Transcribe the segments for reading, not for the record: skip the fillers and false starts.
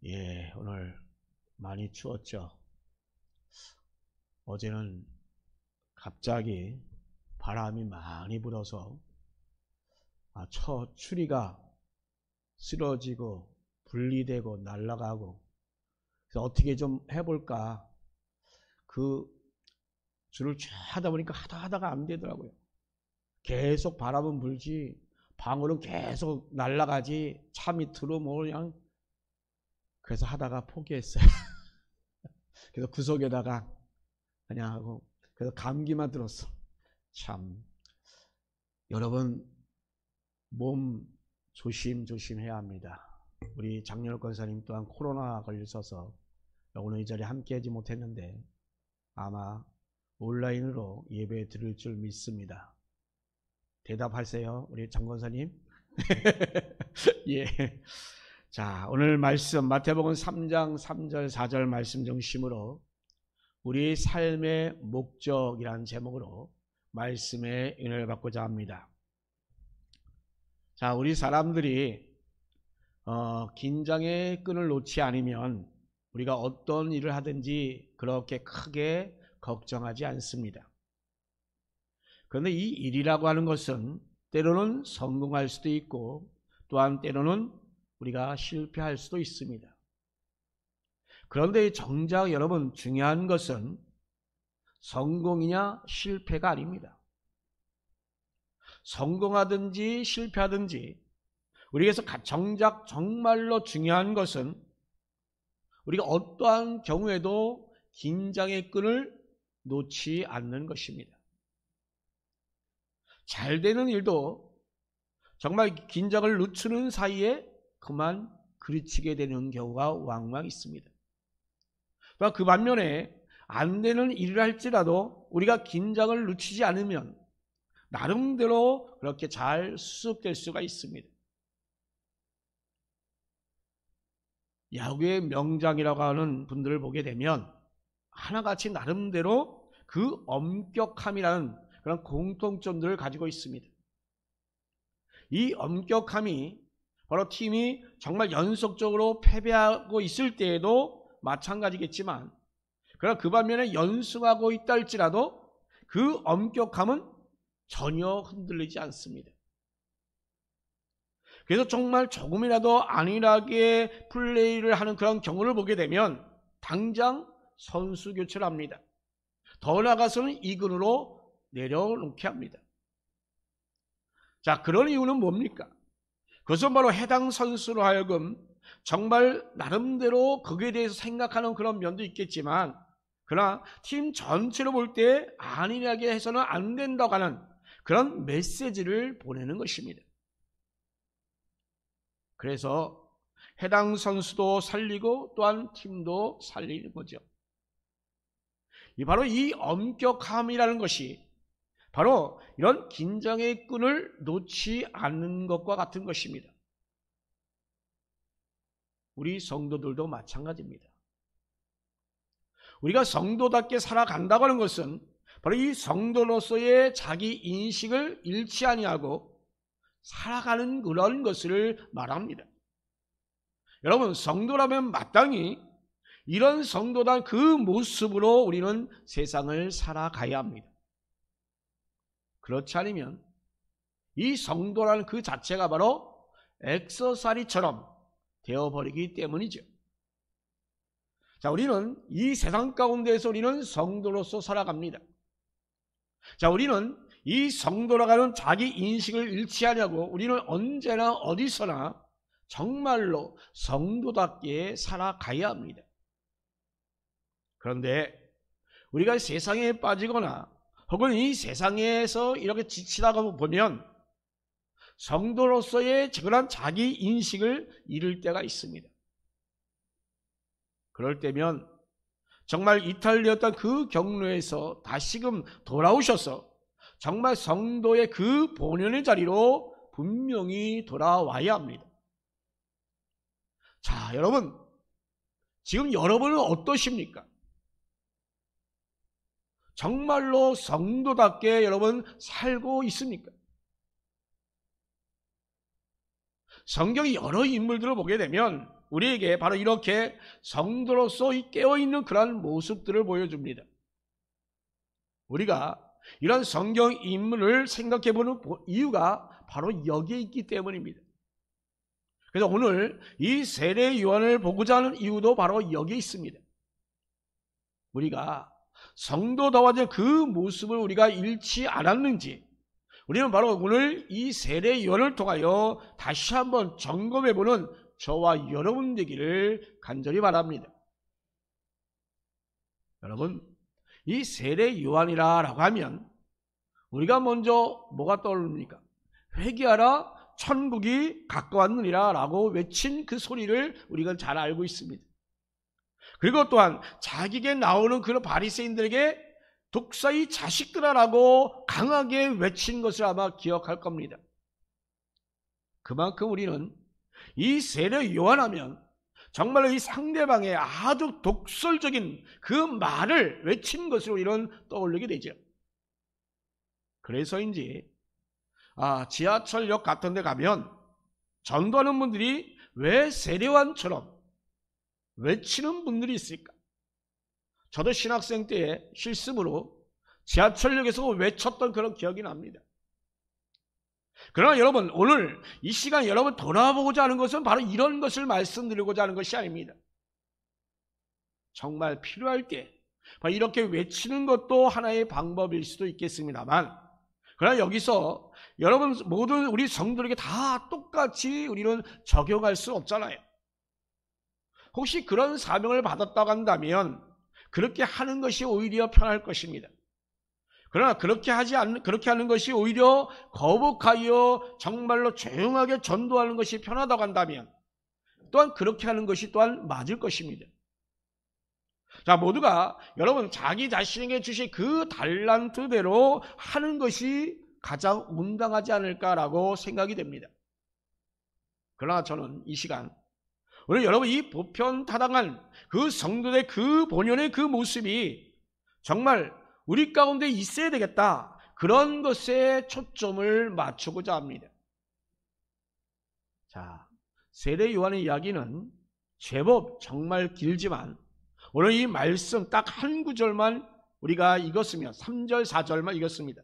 예, 오늘 많이 추웠죠. 어제는 갑자기 바람이 많이 불어서 추리가 쓰러지고 분리되고 날아가고, 그래서 어떻게 좀 해볼까 그 줄을 쫙 하다 보니까 하다가 안 되더라고요. 계속 바람은 불지 방울은 계속 날아가지 차 밑으로 뭐 그냥. 그래서 하다가 포기했어요. 그래서 구석에다가 그냥 하고, 그래서 감기만 들었어. 참, 여러분 몸 조심해야 합니다. 우리 장렬 권사님 또한 코로나 걸려서 오늘 이 자리에 함께하지 못했는데 아마 온라인으로 예배 드릴 줄 믿습니다. 대답하세요, 우리 장 권사님. 예. 자, 오늘 말씀 마태복음 3장 3절 4절 말씀 중심으로 우리 삶의 목적이라는 제목으로 말씀의 은혜를 받고자 합니다. 자, 우리 사람들이 긴장의 끈을 놓지 않으면 우리가 어떤 일을 하든지 그렇게 크게 걱정하지 않습니다. 그런데 이 일이라고 하는 것은 때로는 성공할 수도 있고 또한 때로는 우리가 실패할 수도 있습니다. 그런데 정작 여러분 중요한 것은 성공이냐 실패가 아닙니다. 성공하든지 실패하든지 우리에게서 정작 정말로 중요한 것은 우리가 어떠한 경우에도 긴장의 끈을 놓지 않는 것입니다. 잘 되는 일도 정말 긴장을 늦추는 사이에 그만 그르치게 되는 경우가 왕왕 있습니다. 그 반면에 안 되는 일을 할지라도 우리가 긴장을 늦추지 않으면 나름대로 그렇게 잘 수습될 수가 있습니다. 야구의 명장이라고 하는 분들을 보게 되면 하나같이 나름대로 그 엄격함이라는 그런 공통점들을 가지고 있습니다. 이 엄격함이 바로 팀이 정말 연속적으로 패배하고 있을 때에도 마찬가지겠지만, 그러나 그 반면에 연승하고 있다 할지라도 그 엄격함은 전혀 흔들리지 않습니다. 그래서 정말 조금이라도 안일하게 플레이를 하는 그런 경우를 보게 되면 당장 선수 교체를 합니다. 더 나아가서는 2군으로 내려놓게 합니다. 자, 그런 이유는 뭡니까? 그것은 바로 해당 선수로 하여금 정말 나름대로 거기에 대해서 생각하는 그런 면도 있겠지만, 그러나 팀 전체로 볼 때 안일하게 해서는 안 된다고 하는 그런 메시지를 보내는 것입니다. 그래서 해당 선수도 살리고 또한 팀도 살리는 거죠. 바로 이 엄격함이라는 것이 바로 이런 긴장의 끈을 놓지 않는 것과 같은 것입니다. 우리 성도들도 마찬가지입니다. 우리가 성도답게 살아간다고 하는 것은 바로 이 성도로서의 자기 인식을 잃지 아니하고 살아가는 그런 것을 말합니다. 여러분, 성도라면 마땅히 이런 성도단 그 모습으로 우리는 세상을 살아가야 합니다. 그렇지 않으면 이 성도라는 그 자체가 바로 액세서리처럼 되어버리기 때문이죠. 자, 우리는 이 세상 가운데에서 우리는 성도로서 살아갑니다. 자, 우리는 이 성도라고 하는 자기 인식을 잃지 않으려고 우리는 언제나 어디서나 정말로 성도답게 살아가야 합니다. 그런데 우리가 세상에 빠지거나 혹은 이 세상에서 이렇게 지치다가 보면 성도로서의 그런 자기 인식을 잃을 때가 있습니다. 그럴 때면 정말 이탈되었던 그 경로에서 다시금 돌아오셔서 정말 성도의 그 본연의 자리로 분명히 돌아와야 합니다. 자, 여러분, 지금 여러분은 어떠십니까? 정말로 성도답게 여러분 살고 있습니까? 성경의 여러 인물들을 보게 되면 우리에게 바로 이렇게 성도로서 깨어있는 그러한 모습들을 보여줍니다. 우리가 이런 성경 인물을 생각해보는 이유가 바로 여기에 있기 때문입니다. 그래서 오늘 이 세례 요한을 보고자 하는 이유도 바로 여기에 있습니다. 우리가 성도다워진 그 모습을 우리가 잃지 않았는지 우리는 바로 오늘 이 세례 요한을 통하여 다시 한번 점검해보는 저와 여러분 되기를 간절히 바랍니다. 여러분, 이 세례 요한이라고 하면 우리가 먼저 뭐가 떠오릅니까? 회개하라, 천국이 가까웠느니라 라고 외친 그 소리를 우리가 잘 알고 있습니다. 그리고 또한 자기에게 나오는 그런 바리새인들에게 독사의 자식들아라고 강하게 외친 것을 아마 기억할 겁니다. 그만큼 우리는 이 세례 요한하면 정말로 이 상대방의 아주 독설적인 그 말을 외친 것을 우리는 떠올리게 되죠. 그래서인지 지하철역 같은 데 가면 전도하는 분들이 왜 세례 요한처럼 외치는 분들이 있을까? 저도 신학생 때에 실습으로 지하철역에서 외쳤던 그런 기억이 납니다. 그러나 여러분, 오늘 이 시간 여러분 돌아보고자 하는 것은 바로 이런 것을 말씀드리고자 하는 것이 아닙니다. 정말 필요할 때 바로 이렇게 외치는 것도 하나의 방법일 수도 있겠습니다만, 그러나 여기서 여러분 모든 우리 성도들에게 다 똑같이 우리는 적용할 수 없잖아요. 혹시 그런 사명을 받았다고 한다면 그렇게 하는 것이 오히려 편할 것입니다. 그러나 그렇게 하는 것이 오히려 거북하여 정말로 조용하게 전도하는 것이 편하다고 한다면 또한 그렇게 하는 것이 또한 맞을 것입니다. 자, 모두가 여러분 자기 자신에게 주신 그 달란트대로 하는 것이 가장 온당하지 않을까라고 생각이 됩니다. 그러나 저는 이 시간 오늘 여러분 이 보편타당한 그 성도의 그 본연의 그 모습이 정말 우리 가운데 있어야 되겠다, 그런 것에 초점을 맞추고자 합니다. 자, 세례 요한의 이야기는 제법 정말 길지만 오늘 이 말씀 딱 한 구절만 우리가 읽었으면 3절 4절만 읽었습니다.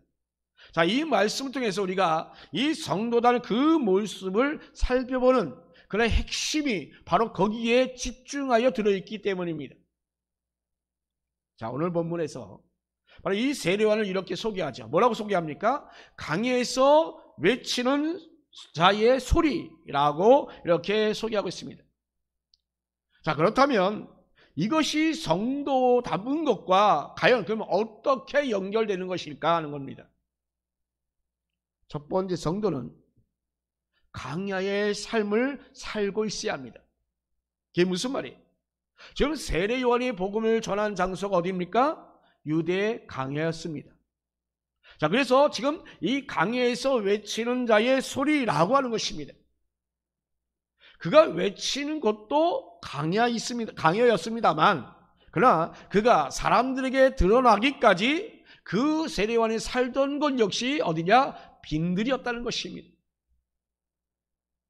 자, 이 말씀을 통해서 우리가 이 성도다는 그 모습을 살펴보는 그런 핵심이 바로 거기에 집중하여 들어있기 때문입니다. 자, 오늘 본문에서 바로 이 세례 요한을 이렇게 소개하죠. 뭐라고 소개합니까? 강에서 외치는 자의 소리라고 이렇게 소개하고 있습니다. 자, 그렇다면 이것이 성도답은 것과 과연 그러면 어떻게 연결되는 것일까 하는 겁니다. 첫 번째, 성도는 강야의 삶을 살고 있어야 합니다. 그게 무슨 말이에요? 지금 세례 요한이 복음을 전한 장소가 어디입니까? 유대 강야였습니다. 자, 그래서 지금 이 강야에서 외치는 자의 소리라고 하는 것입니다. 그가 외치는 것도 강야였습니다만, 그러나 그가 사람들에게 드러나기까지 그 세례 요한이 살던 곳 역시 어디냐? 빈들이었다는 것입니다.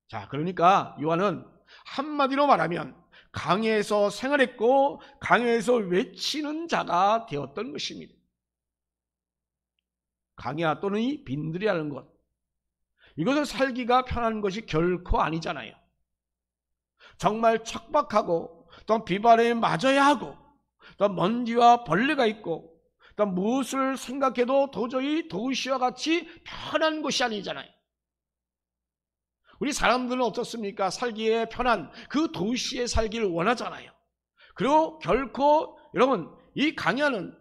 자, 그러니까 요한은 한마디로 말하면 강야에서 생활했고 강야에서 외치는 자가 되었던 것입니다. 강야 또는 이 빈들이라는 것, 이것을 살기가 편한 것이 결코 아니잖아요. 정말 척박하고 또 비바람에 맞아야 하고 또 먼지와 벌레가 있고 또 무엇을 생각해도 도저히 도시와 같이 편한 곳이 아니잖아요. 우리 사람들은 어떻습니까? 살기에 편한 그 도시에 살기를 원하잖아요. 그리고 결코 여러분 이 강야는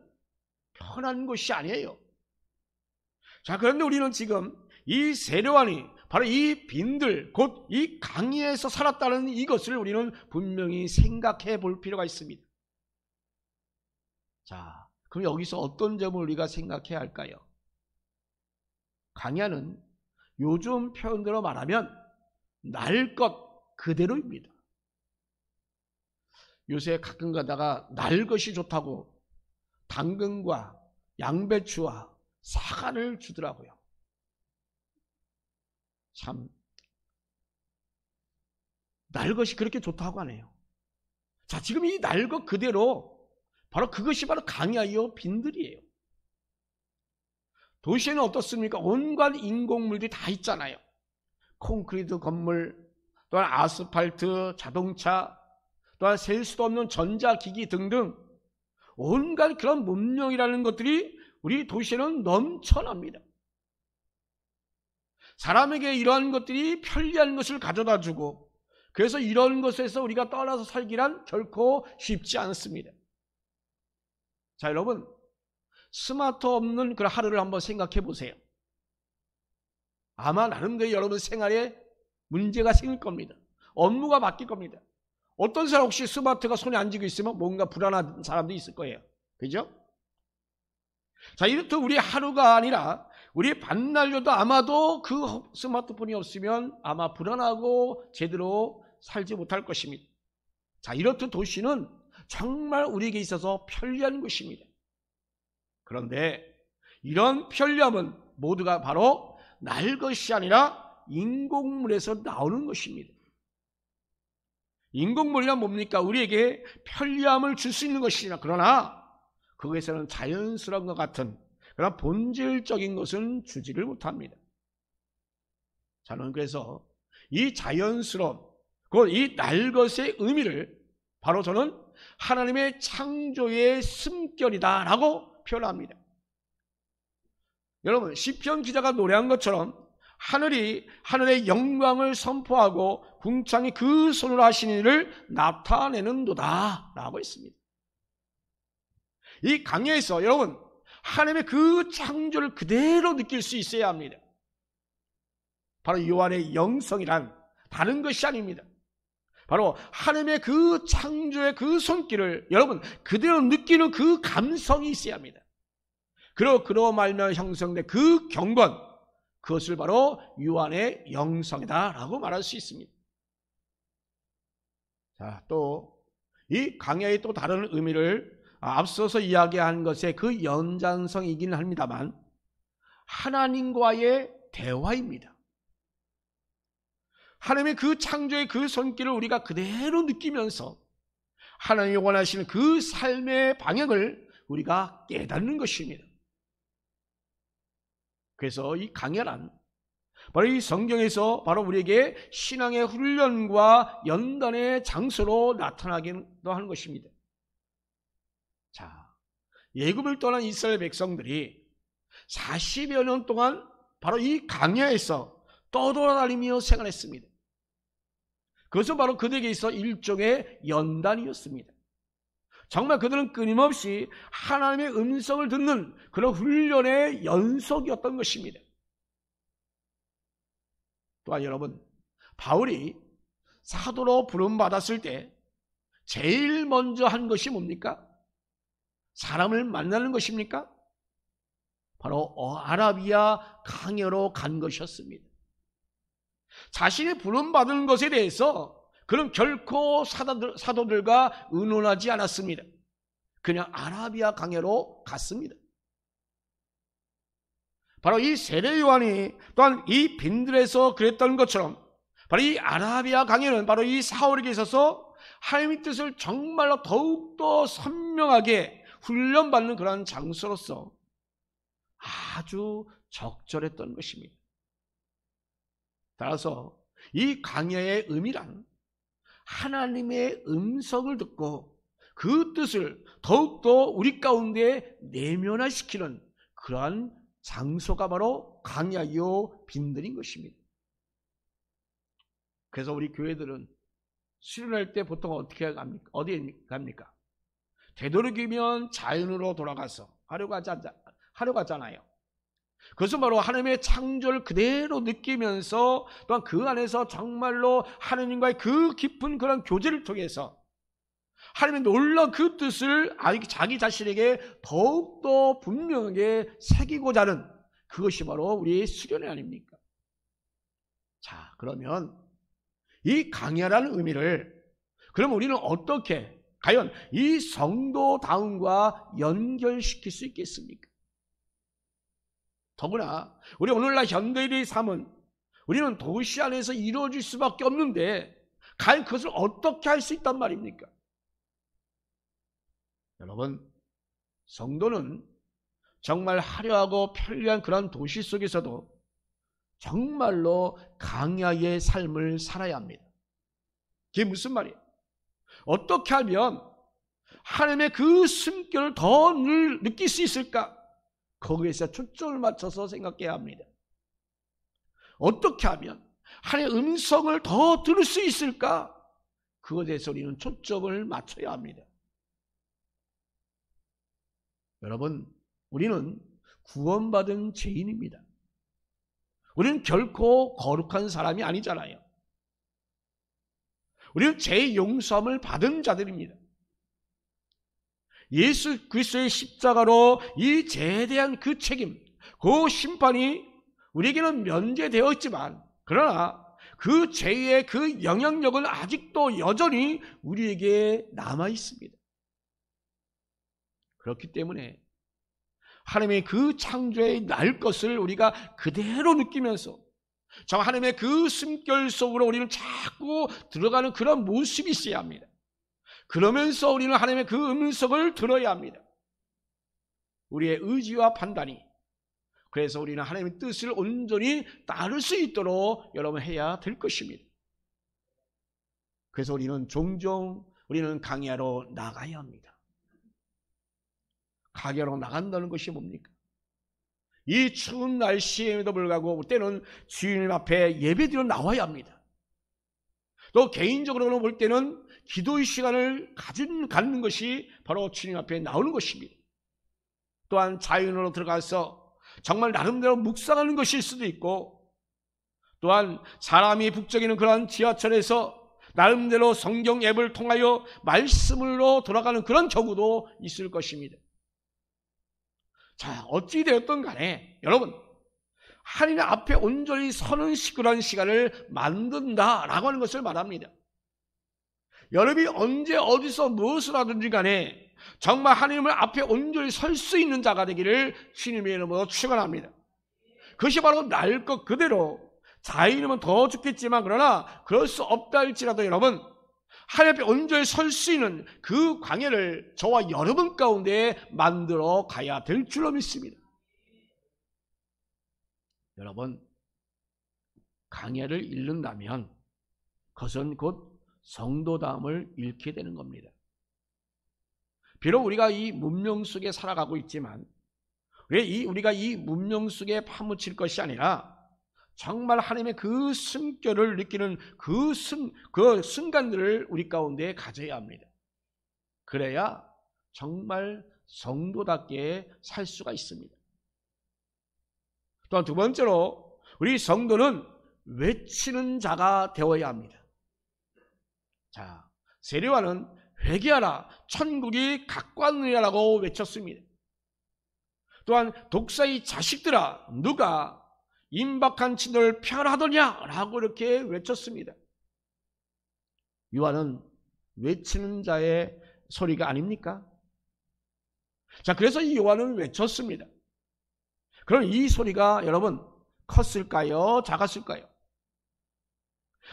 편한 곳이 아니에요. 자, 그런데 우리는 지금 이 세례 요한이 바로 이 빈들 곧 이 강야에서 살았다는 이것을 우리는 분명히 생각해 볼 필요가 있습니다. 자, 그럼 여기서 어떤 점을 우리가 생각해야 할까요? 강야는 요즘 표현대로 말하면 날 것 그대로입니다. 요새 가끔 가다가 날 것이 좋다고 당근과 양배추와 사과를 주더라고요. 참 날 것이 그렇게 좋다고 하네요. 자, 지금 이 날 것 그대로 바로 그것이 바로 강야요 빈들이에요. 도시에는 어떻습니까? 온갖 인공물들이 다 있잖아요. 콘크리트 건물, 또한 아스팔트, 자동차, 또한 셀 수도 없는 전자기기 등등 온갖 그런 문명이라는 것들이 우리 도시에는 넘쳐납니다. 사람에게 이러한 것들이 편리한 것을 가져다 주고, 그래서 이런 것에서 우리가 떠나서 살기란 결코 쉽지 않습니다. 자, 여러분, 스마트 없는 그런 하루를 한번 생각해 보세요. 아마 나름대로 여러분 생활에 문제가 생길 겁니다. 업무가 바뀔 겁니다. 어떤 사람 혹시 스마트가 손에 안 쥐고 있으면 뭔가 불안한 사람도 있을 거예요. 그죠? 자, 이렇듯 우리 하루가 아니라 우리 반나절도 아마도 그 스마트폰이 없으면 아마 불안하고 제대로 살지 못할 것입니다. 자, 이렇듯 도시는 정말 우리에게 있어서 편리한 것입니다. 그런데 이런 편리함은 모두가 바로 날 것이 아니라 인공물에서 나오는 것입니다. 인공물이란 뭡니까? 우리에게 편리함을 줄 수 있는 것이나, 그러나 그것에서는 자연스러운 것 같은 그런 본질적인 것은 주지를 못합니다. 저는 그래서 이 자연스러운, 곧 이 날 것의 의미를 바로 저는 하나님의 창조의 숨결이다라고 표현합니다. 여러분, 시편 기자가 노래한 것처럼 하늘이 하늘의 영광을 선포하고 궁창이 그 손으로 하신 일을 나타내는도다 라고 했습니다. 이 강야에서 여러분, 하나님의 그 창조를 그대로 느낄 수 있어야 합니다. 바로 요한의 영성이란 다른 것이 아닙니다. 바로 하나님의 그 창조의 그 손길을 여러분 그대로 느끼는 그 감성이 있어야 합니다. 그러 말미암아 형성된 그 경건, 그것을 바로 요한의 영성이다라고 말할 수 있습니다. 자, 또 이 강야의 또 다른 의미를 앞서서 이야기한 것의 그 연장성이긴 합니다만 하나님과의 대화입니다. 하나님의 그 창조의 그 손길을 우리가 그대로 느끼면서 하나님이 원하시는 그 삶의 방향을 우리가 깨닫는 것입니다. 그래서 이 강야란 바로 이 성경에서 바로 우리에게 신앙의 훈련과 연단의 장소로 나타나기도 하는 것입니다. 자, 애굽을 떠난 이스라엘 백성들이 40여 년 동안 바로 이 강야에서 떠돌아다니며 생활했습니다. 그것은 바로 그들에게 있어 일종의 연단이었습니다. 정말 그들은 끊임없이 하나님의 음성을 듣는 그런 훈련의 연속이었던 것입니다. 또한 여러분, 바울이 사도로 부름받았을 때 제일 먼저 한 것이 뭡니까? 사람을 만나는 것입니까? 바로 아라비아 강야로 간 것이었습니다. 자신이 부름받은 것에 대해서 그는 결코 사도들과 의논하지 않았습니다. 그냥 아라비아 강야로 갔습니다. 바로 이 세례 요한이 또한 이 빈들에서 그랬던 것처럼 바로 이 아라비아 강야는 바로 이 사울에게 있어서 하나님의 뜻을 정말로 더욱더 선명하게 훈련받는 그런 장소로서 아주 적절했던 것입니다. 따라서 이 강야의 의미란 하나님의 음성을 듣고 그 뜻을 더욱더 우리 가운데 내면화시키는 그러한 장소가 바로 강야요 빈들인 것입니다. 그래서 우리 교회들은 수련할 때 보통 어떻게 갑니까? 어디에 갑니까? 되도록이면 자연으로 돌아가서 하려가잖아요. 그것은 바로 하나님의 창조를 그대로 느끼면서 또한 그 안에서 정말로 하나님과의 그 깊은 그런 교제를 통해서 하나님의 놀라운 그 뜻을 자기 자신에게 더욱더 분명하게 새기고자 하는 그것이 바로 우리의 수련회 아닙니까? 자, 그러면 이 강야라는 의미를 그럼 우리는 어떻게 과연 이 성도다움과 연결시킬 수 있겠습니까? 더구나 우리 오늘날 현대인의 삶은 우리는 도시 안에서 이루어질 수밖에 없는데 과연 그것을 어떻게 할 수 있단 말입니까? 여러분, 성도는 정말 화려하고 편리한 그런 도시 속에서도 정말로 강야의 삶을 살아야 합니다. 그게 무슨 말이에요? 어떻게 하면 하나님의 그 숨결을 더 늘 느낄 수 있을까? 거기에서 초점을 맞춰서 생각해야 합니다. 어떻게 하면 하나님의 음성을 더 들을 수 있을까? 그것에 대해서 우리는 초점을 맞춰야 합니다. 여러분, 우리는 구원받은 죄인입니다. 우리는 결코 거룩한 사람이 아니잖아요. 우리는 죄의 용서함을 받은 자들입니다. 예수 그리스도의 십자가로 이 죄에 대한 그 책임, 그 심판이 우리에게는 면제되어 있지만, 그러나 그 죄의 그 영향력은 아직도 여전히 우리에게 남아 있습니다. 그렇기 때문에 하나님의 그 창조의 날 것을 우리가 그대로 느끼면서 저 하나님의 그 숨결 속으로 우리는 자꾸 들어가는 그런 모습이 있어야 합니다. 그러면서 우리는 하나님의 그 음성을 들어야 합니다. 우리의 의지와 판단이, 그래서 우리는 하나님의 뜻을 온전히 따를 수 있도록 여러분 해야 될 것입니다. 그래서 우리는 종종 우리는 강야로 나가야 합니다. 강야로 나간다는 것이 뭡니까? 이 추운 날씨에도 불구하고 때는 주님 앞에 예배드려 나와야 합니다. 또 개인적으로 볼 때는 기도의 시간을 갖는 것이 바로 주님 앞에 나오는 것입니다. 또한 자연으로 들어가서 정말 나름대로 묵상하는 것일 수도 있고, 또한 사람이 북적이는 그런 지하철에서 나름대로 성경 앱을 통하여 말씀으로 돌아가는 그런 경우도 있을 것입니다. 자, 어찌 되었든 간에 여러분, 하나님 앞에 온전히 서는 그런 시간을 만든다라고 하는 것을 말합니다. 여러분이 언제 어디서 무엇을 하든지 간에 정말 하나님을 앞에 온전히 설 수 있는 자가 되기를 주님의 이름으로 축원합니다. 그것이 바로 날 것 그대로 자인이면 더 좋겠지만, 그러나 그럴 수 없다 할지라도 여러분, 하나님 앞에 온전히 설 수 있는 그 광야를 저와 여러분 가운데 만들어 가야 될 줄로 믿습니다. 여러분, 강야를 잃는다면 그것은 곧 성도다움을 잃게 되는 겁니다. 비록 우리가 이 문명 속에 살아가고 있지만 우리가 이 문명 속에 파묻힐 것이 아니라 정말 하나님의 그 숨결을 느끼는 그 순간들을 우리 가운데 가져야 합니다. 그래야 정말 성도답게 살 수가 있습니다. 또한 두 번째로 우리 성도는 외치는 자가 되어야 합니다. 자, 세례요한은 회개하라, 천국이 가까웠느니라고 외쳤습니다. 또한 독사의 자식들아, 누가 임박한 진노를 펴하더냐라고 이렇게 외쳤습니다. 요한은 외치는 자의 소리가 아닙니까? 자, 그래서 이 요한은 외쳤습니다. 그럼 이 소리가 여러분 컸을까요? 작았을까요?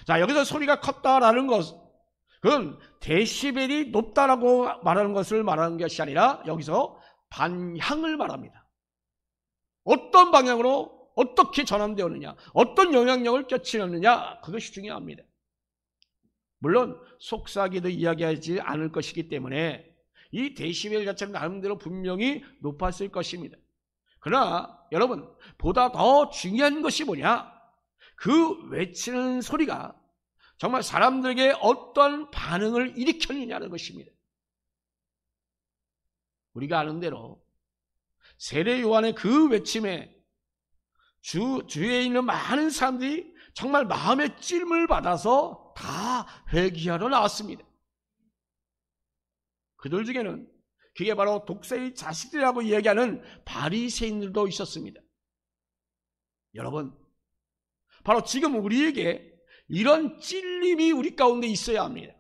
자, 여기서 소리가 컸다라는 것, 그건 데시벨이 높다라고 말하는 것을 말하는 것이 아니라 여기서 반향을 말합니다. 어떤 방향으로 어떻게 전환되었느냐, 어떤 영향력을 끼치느냐, 그것이 중요합니다. 물론 속삭이도 이야기하지 않을 것이기 때문에 이 데시벨 자체는 나름대로 분명히 높았을 것입니다. 그러나 여러분, 보다 더 중요한 것이 뭐냐, 그 외치는 소리가 정말 사람들에게 어떤 반응을 일으켰느냐는 것입니다. 우리가 아는 대로 세례 요한의 그 외침에 주위에 있는 많은 사람들이 정말 마음의 찔림을 받아서 다 회개하러 나왔습니다. 그들 중에는 그게 바로 독사의 자식들이라고 이야기하는 바리새인들도 있었습니다. 여러분, 바로 지금 우리에게 이런 찔림이 우리 가운데 있어야 합니다.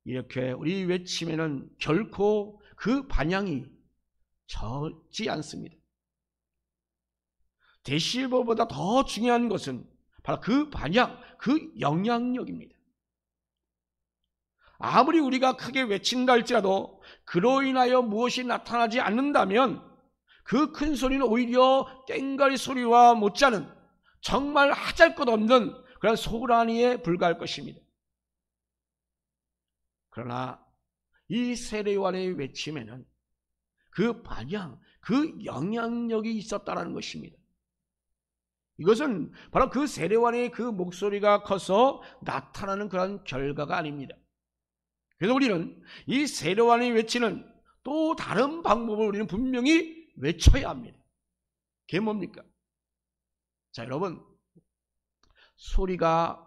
이렇게 우리 외침에는 결코 그 반향이 적지 않습니다. 데시벨보다 더 중요한 것은 바로 그 반향, 그 영향력입니다. 아무리 우리가 크게 외친다 할지라도 그로 인하여 무엇이 나타나지 않는다면 그 큰 소리는 오히려 꽹과리 소리와 못지않은 정말 하잘것없는 그런 소란이에 불과할 것입니다. 그러나 이 세례요한의 외침에는 그 반향, 그 영향력이 있었다는 것입니다. 이것은 바로 그 세례요한의 그 목소리가 커서 나타나는 그런 결과가 아닙니다. 그래서 우리는 이 세례요한이 외치는 또 다른 방법을 우리는 분명히 외쳐야 합니다. 그게 뭡니까? 자, 여러분, 소리가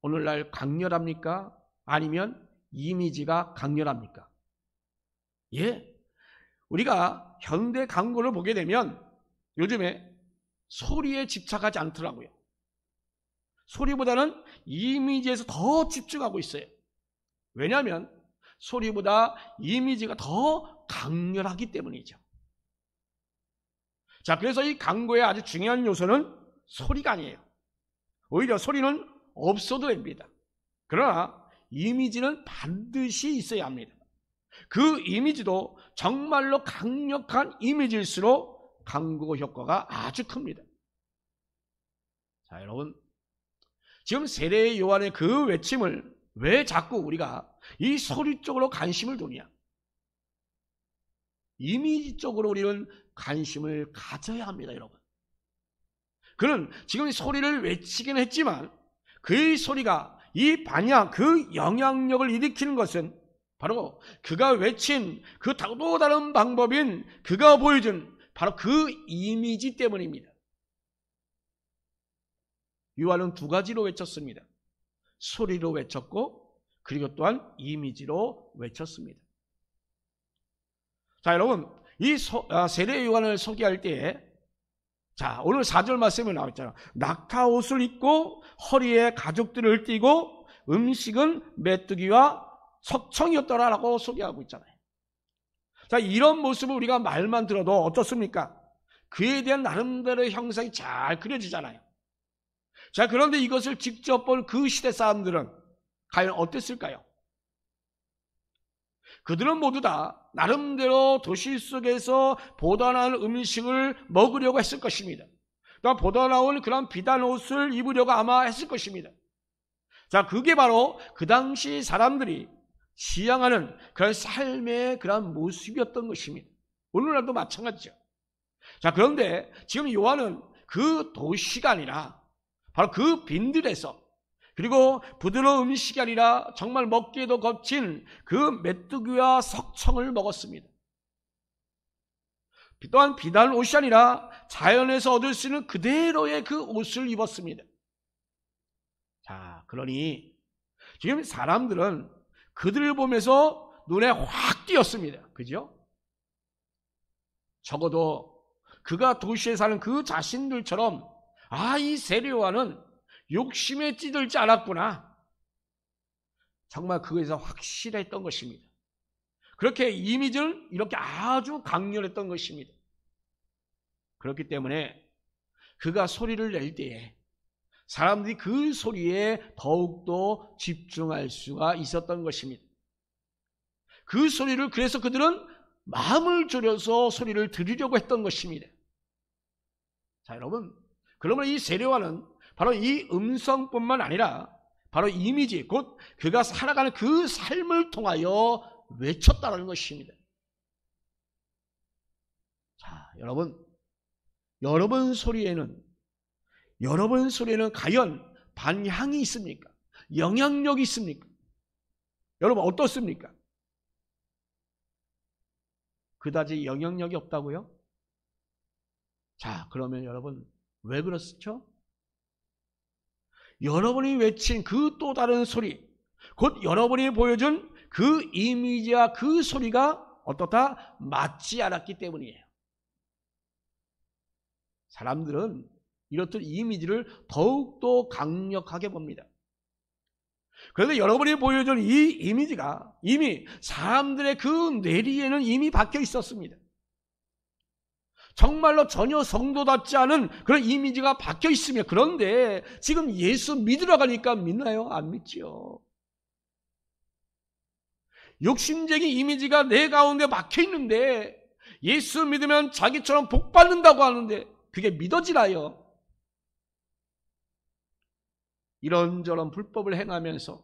오늘날 강렬합니까? 아니면 이미지가 강렬합니까? 예, 우리가 현대 광고를 보게 되면 요즘에 소리에 집착하지 않더라고요. 소리보다는 이미지에서 더 집중하고 있어요. 왜냐하면 소리보다 이미지가 더 강렬하기 때문이죠. 자, 그래서 이 광고의 아주 중요한 요소는 소리가 아니에요. 오히려 소리는 없어도 됩니다. 그러나 이미지는 반드시 있어야 합니다. 그 이미지도 정말로 강력한 이미지일수록 광고 효과가 아주 큽니다. 자, 여러분, 지금 세례 요한의 그 외침을 왜 자꾸 우리가 이 소리 쪽으로 관심을 두냐? 이미지 쪽으로 우리는 관심을 가져야 합니다, 여러분. 그는 지금 소리를 외치긴 했지만 그 소리가 이 반향, 그 영향력을 일으키는 것은 바로 그가 외친 그 또 다른 방법인 그가 보여준 바로 그 이미지 때문입니다. 요한은 두 가지로 외쳤습니다. 소리로 외쳤고 그리고 또한 이미지로 외쳤습니다. 자, 여러분, 이 세례 요한을 소개할 때에 자, 오늘 4절 말씀에 나와 있잖아요. 낙타 옷을 입고 허리에 가죽들을 띠고 음식은 메뚜기와 석청이었더라라고 소개하고 있잖아요. 자, 이런 모습을 우리가 말만 들어도 어떻습니까? 그에 대한 나름대로의 형상이 잘 그려지잖아요. 자, 그런데 이것을 직접 본 그 시대 사람들은 과연 어땠을까요? 그들은 모두 다 나름대로 도시 속에서 보다 나은 음식을 먹으려고 했을 것입니다. 또 보다 나은 그런 비단 옷을 입으려고 아마 했을 것입니다. 자, 그게 바로 그 당시 사람들이 지향하는 그런 삶의 그런 모습이었던 것입니다. 오늘날도 마찬가지죠. 자, 그런데 지금 요한은 그 도시가 아니라 바로 그 빈들에서 그리고 부드러운 음식이 아니라 정말 먹기에도 거친 그 메뚜기와 석청을 먹었습니다. 또한 비단 옷이 아니라 자연에서 얻을 수 있는 그대로의 그 옷을 입었습니다. 자, 그러니 지금 사람들은 그들을 보면서 눈에 확 띄었습니다. 그죠? 적어도 그가 도시에 사는 그 자신들처럼 이 세례 요한은 욕심에 찌들지 않았구나. 정말 그것에서 확실했던 것입니다. 그렇게 이미지는 이렇게 아주 강렬했던 것입니다. 그렇기 때문에 그가 소리를 낼 때에 사람들이 그 소리에 더욱더 집중할 수가 있었던 것입니다. 그 소리를 그래서 그들은 마음을 졸여서 소리를 들으려고 했던 것입니다. 자, 여러분, 그러면 이 세례 요한은 바로 이 음성뿐만 아니라 바로 이미지, 곧 그가 살아가는 그 삶을 통하여 외쳤다는 것입니다. 자, 여러분 소리에는 과연 반향이 있습니까? 영향력이 있습니까? 여러분 어떻습니까? 그다지 영향력이 없다고요? 자, 그러면 여러분 왜 그렇죠? 여러분이 외친 그 또 다른 소리, 곧 여러분이 보여준 그 이미지와 그 소리가 어떻다? 맞지 않았기 때문이에요. 사람들은 이렇듯 이미지를 더욱더 강력하게 봅니다. 그런데 여러분이 보여준 이 이미지가 이미 사람들의 그 뇌리에는 이미 박혀 있었습니다. 정말로 전혀 성도답지 않은 그런 이미지가 박혀 있으며, 그런데 지금 예수 믿으러 가니까 믿나요? 안 믿지요. 욕심쟁이 이미지가 내 가운데 박혀 있는데 예수 믿으면 자기처럼 복 받는다고 하는데 그게 믿어지나요? 이런저런 불법을 행하면서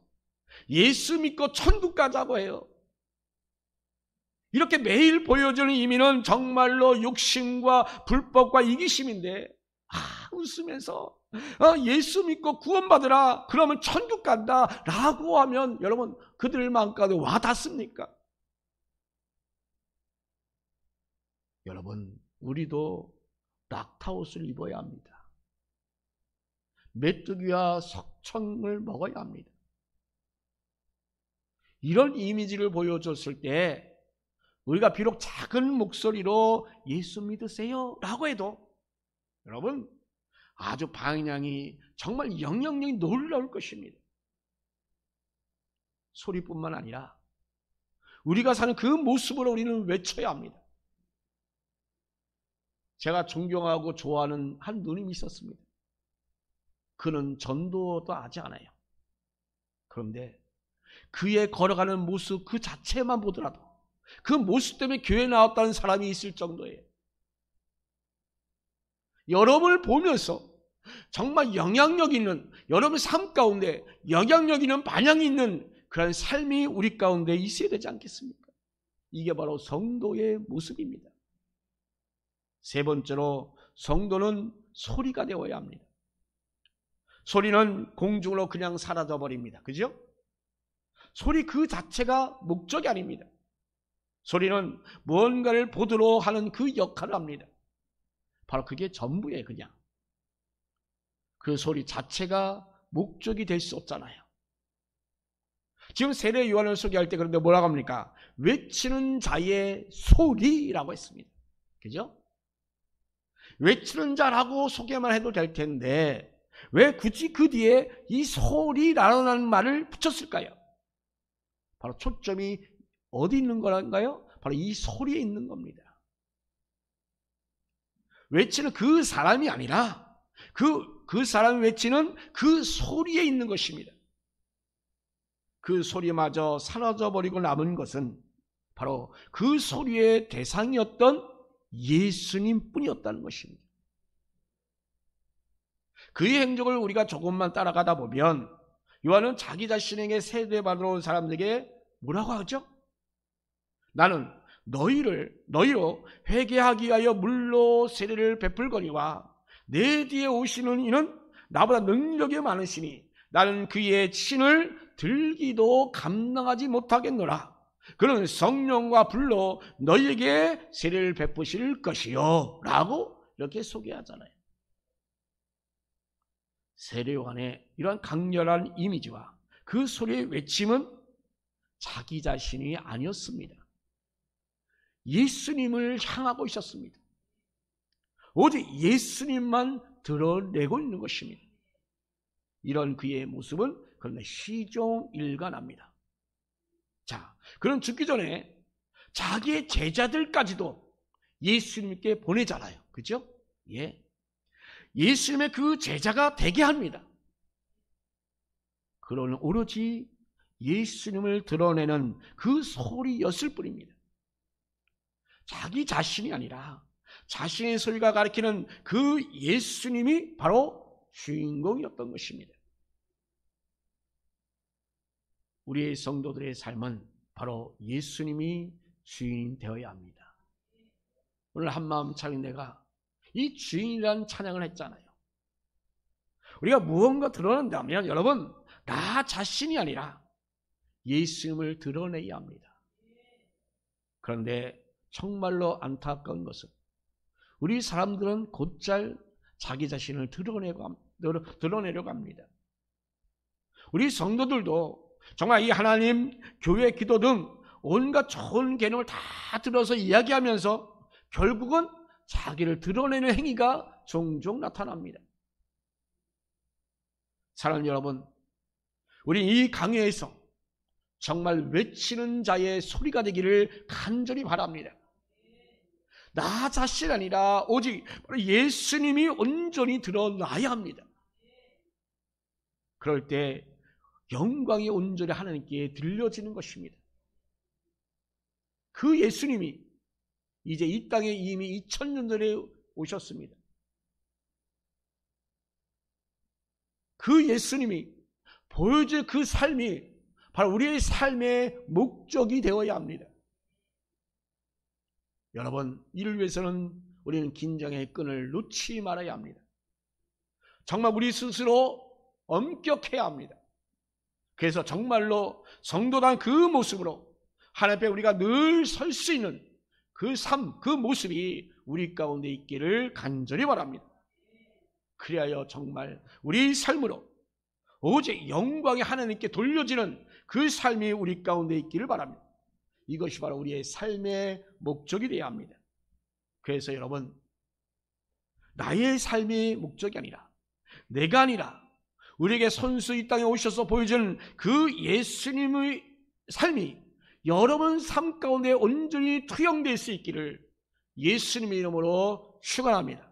예수 믿고 천국 가자고 해요. 이렇게 매일 보여주는 이미는 정말로 욕심과 불법과 이기심인데, 웃으면서 예수 믿고 구원받으라, 그러면 천국 간다 라고 하면 여러분, 그들 마음까지 와 닿습니까? 여러분, 우리도 락타옷을 입어야 합니다. 메뚜기와 석청을 먹어야 합니다. 이런 이미지를 보여줬을 때 우리가 비록 작은 목소리로 예수 믿으세요 라고 해도 여러분, 아주 방향이 정말 영향력이 놀라울 것입니다. 소리뿐만 아니라 우리가 사는 그 모습으로 우리는 외쳐야 합니다. 제가 존경하고 좋아하는 한 누님이 있었습니다. 그는 전도도 하지 않아요. 그런데 그의 걸어가는 모습 그 자체만 보더라도 그 모습 때문에 교회에 나왔다는 사람이 있을 정도예요. 여러분을 보면서 정말 영향력 있는, 여러분 삶 가운데 영향력 있는 반향이 있는 그런 삶이 우리 가운데 있어야 되지 않겠습니까? 이게 바로 성도의 모습입니다. 세 번째로, 성도는 소리가 되어야 합니다. 소리는 공중으로 그냥 사라져 버립니다. 그죠? 소리 그 자체가 목적이 아닙니다. 소리는 무언가를 보도록 하는 그 역할을 합니다. 바로 그게 전부예요. 그냥 그 소리 자체가 목적이 될 수 없잖아요. 지금 세례 요한을 소개할 때 그런데 뭐라고 합니까? 외치는 자의 소리라고 했습니다. 그죠? 외치는 자라고 소개만 해도 될 텐데 왜 굳이 그 뒤에 이 소리라는 말을 붙였을까요? 바로 초점이 어디 있는 거란가요? 바로 이 소리에 있는 겁니다. 외치는 그 사람이 아니라 그 사람이 외치는 그 소리에 있는 것입니다. 그 소리마저 사라져버리고 남은 것은 바로 그 소리의 대상이었던 예수님 뿐이었다는 것입니다. 그의 행적을 우리가 조금만 따라가다 보면 요한은 자기 자신에게 세례받으러 온 사람들에게 뭐라고 하죠? 나는 너희로 회개하기 위하여 물로 세례를 베풀거니와 내 뒤에 오시는 이는 나보다 능력이 많으시니 나는 그의 친을 들기도 감당하지 못하겠노라. 그는 성령과 불로 너희에게 세례를 베푸실 것이요 라고 이렇게 소개하잖아요. 세례 요한의 이러한 강렬한 이미지와 그 소리의 외침은 자기 자신이 아니었습니다. 예수님을 향하고 있었습니다. 오직 예수님만 드러내고 있는 것입니다. 이런 그의 모습은 그런데 시종일관합니다. 자, 그는 죽기 전에 자기의 제자들까지도 예수님께 보내잖아요. 그죠? 예. 예수님의 그 제자가 되게 합니다. 그러는 오로지 예수님을 드러내는 그 소리였을 뿐입니다. 자기 자신이 아니라 자신의 소리가 가리키는 그 예수님이 바로 주인공이었던 것입니다. 우리의 성도들의 삶은 바로 예수님이 주인이 되어야 합니다. 오늘 한마음 차린 내가 이 주인이라는 찬양을 했잖아요. 우리가 무언가 드러낸다면 여러분, 나 자신이 아니라 예수님을 드러내야 합니다. 그런데 정말로 안타까운 것은 우리 사람들은 곧잘 자기 자신을 드러내려고 합니다. 우리 성도들도 정말 이 하나님, 교회, 기도 등 온갖 좋은 개념을 다 들어서 이야기하면서 결국은 자기를 드러내는 행위가 종종 나타납니다. 사랑하는 여러분, 우리 이 강요에서 정말 외치는 자의 소리가 되기를 간절히 바랍니다. 나 자신 아니라 오직 예수님이 온전히 드러나야 합니다. 그럴 때 영광이 온전히 하나님께 들려지는 것입니다. 그 예수님이 이제 이 땅에 이미 2000년 전에 오셨습니다. 그 예수님이 보여줄 그 삶이 바로 우리의 삶의 목적이 되어야 합니다. 여러분, 이를 위해서는 우리는 긴장의 끈을 놓지 말아야 합니다. 정말 우리 스스로 엄격해야 합니다. 그래서 정말로 성도단 그 모습으로 하나님 앞에 우리가 늘 설 수 있는 그 삶, 그 모습이 우리 가운데 있기를 간절히 바랍니다. 그리하여 정말 우리 삶으로 오직 영광이 하나님께 돌려지는 그 삶이 우리 가운데 있기를 바랍니다. 이것이 바로 우리의 삶의 목적이 되어야 합니다. 그래서 여러분, 나의 삶이 목적이 아니라, 내가 아니라 우리에게 선수 이 땅에 오셔서 보여주는 그 예수님의 삶이 여러분 삶 가운데 온전히 투영될 수 있기를 예수님의 이름으로 축원합니다.